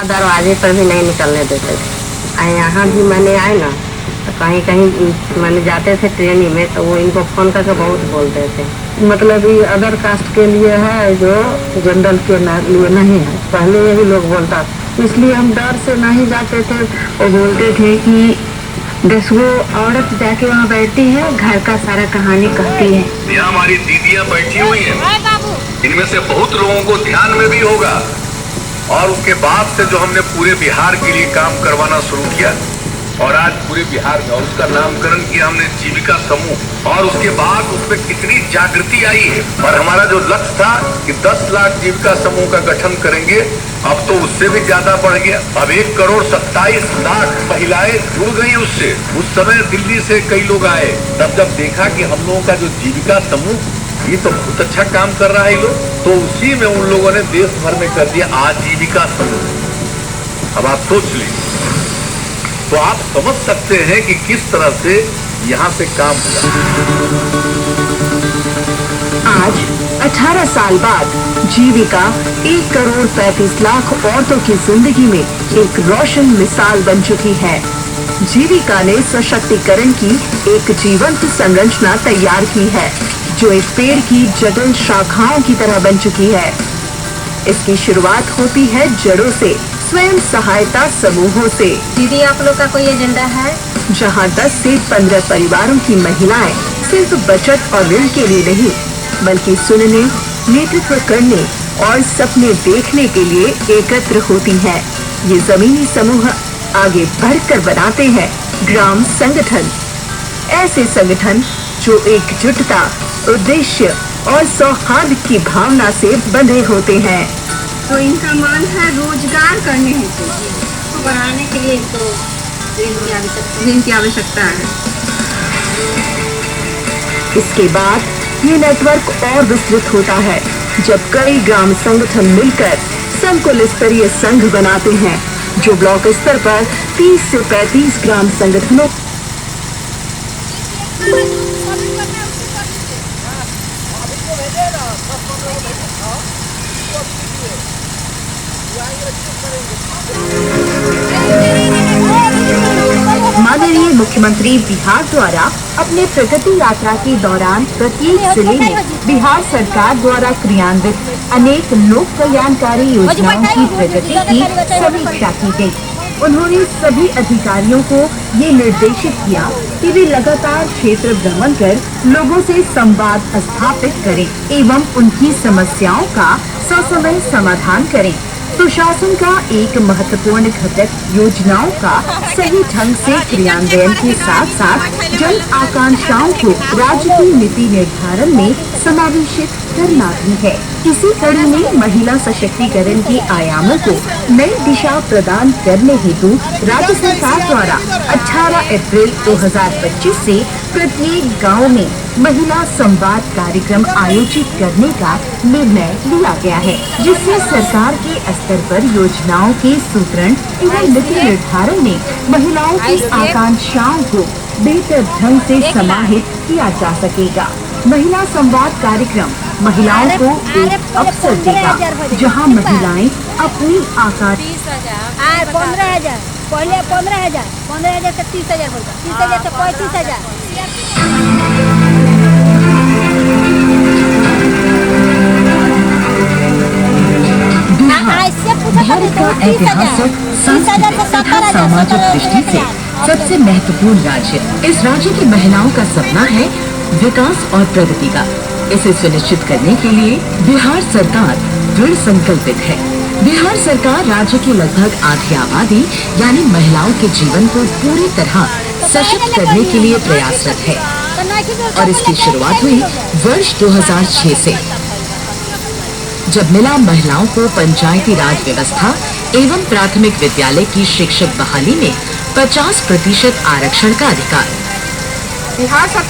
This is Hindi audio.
दरवाजे पर भी नहीं निकलने देते थे। यहाँ भी मैंने आए ना तो कहीं कहीं मैंने जाते थे ट्रेनिंग में तो वो इनको फोन करके बहुत बोलते थे। मतलब ये अदर कास्ट के लिए है जो जनरल के लिए नहीं है, पहले यही लोग बोलता, इसलिए हम डर से नहीं जाते थे। वो बोलते थे कि 10 वो औरत जाके वहाँ बैठती है, घर का सारा कहानी कहती है। यहाँ हमारी दीदियाँ बैठी हुई हैं, इनमें से बहुत लोगों को ध्यान में भी होगा। और उसके बाद से जो हमने पूरे बिहार के लिए काम करवाना शुरू किया और आज पूरे बिहार में, और उसका नामकरण किया हमने जीविका समूह, और उसके बाद उसमें कितनी जागृति आई है। और हमारा जो लक्ष्य था कि 10 लाख जीविका समूह का गठन करेंगे, अब तो उससे भी ज्यादा बढ़ गया। अब 1,27,00,000 महिलाएं जुड़ गई उससे। उस समय दिल्ली से कई लोग आए, तब जब देखा कि हम लोगों का जो जीविका समूह ये तो बहुत अच्छा काम कर रहा है लोग, तो उसी में उन लोगों ने देश भर में कर दिया आजीविका समूह। अब आप सोच लीजिए, तो आप समझ सकते हैं कि किस तरह से यहाँ से काम हुआ। आज 18 साल बाद जीविका 1,35,00,000 औरतों की जिंदगी में एक रोशन मिसाल बन चुकी है। जीविका ने सशक्तिकरण की एक जीवंत संरचना तैयार की है जो एक पेड़ की जटिल शाखाओं की तरह बन चुकी है। इसकी शुरुआत होती है जड़ों से, स्वयं सहायता समूहों से। दीदी, आप लोग का कोई एजेंडा है? जहां 10 से 15 परिवारों की महिलाएं सिर्फ बचत और ऋण के लिए नहीं, बल्कि सुनने, नेतृत्व करने और सपने देखने के लिए एकत्र होती हैं। ये जमीनी समूह आगे बढ़कर बनाते हैं ग्राम संगठन, ऐसे संगठन जो एकजुटता, उद्देश्य और सौहार्द की भावना से बंधे होते हैं। तो इनका मान है रोजगार करने हेतु, तो बढ़ाने के लिए इनको ऋण की आवश्यकता है। इसके बाद ये नेटवर्क और विस्तृत होता है जब कई ग्राम संगठन मिलकर संकुल स्तरीय संघ बनाते हैं जो ब्लॉक स्तर पर 30 से 35 ग्राम संगठनों माननीय मुख्यमंत्री बिहार द्वारा अपने प्रगति यात्रा के दौरान प्रत्येक जिले में बिहार सरकार द्वारा क्रियान्वित अनेक लोक कल्याणकारी योजनाओं की प्रगति की समीक्षा की गई। उन्होंने सभी अधिकारियों को ये निर्देशित किया कि वे लगातार क्षेत्र भ्रमण कर लोगों से संवाद स्थापित करें एवं उनकी समस्याओं का ससमय समाधान करें। सुशासन का एक महत्वपूर्ण घटक योजनाओं का सही ढंग से क्रियान्वयन के साथ साथ जन आकांक्षाओं को राज्य की नीति निर्धारण में समावेशित करना भी है। इसी कड़ी में महिला सशक्तिकरण के आयामों को नई दिशा प्रदान करने हेतु राज्य सरकार द्वारा 18 अप्रैल 2025 से प्रत्येक गांव में महिला संवाद कार्यक्रम आयोजित करने का निर्णय लिया गया है, जिससे सरकार के स्तर पर योजनाओं के सूत्रण एवं नीति निर्धारण में महिलाओं की आकांक्षाओं को बेहतर ढंग से समाहित किया जा सकेगा। महिला संवाद कार्यक्रम महिलाओं को एक अवसर देगा जहां महिलाएं अपनी आकांक्षा 15,000 पहले 15,000 से 30,000 होगा, 30,000 से 35,000। भारत का ऐतिहासिक, सांस्कृतिक तथा सामाजिक दृष्टि से सबसे महत्वपूर्ण राज्य। इस राज्य की महिलाओं का सपना है विकास और प्रगति का। इसे सुनिश्चित करने के लिए बिहार सरकार दृढ़ संकल्पित है। बिहार सरकार राज्य की लगभग आधी आबादी यानी महिलाओं के जीवन को पूरी तरह सशक्त करने के लिए प्रयासरत है और इसकी शुरुआत हुई वर्ष 2006 से, जब मिला महिलाओं को पंचायती राज व्यवस्था एवं प्राथमिक विद्यालय की शिक्षक बहाली में 50% आरक्षण का अधिकार। बिहार सरकार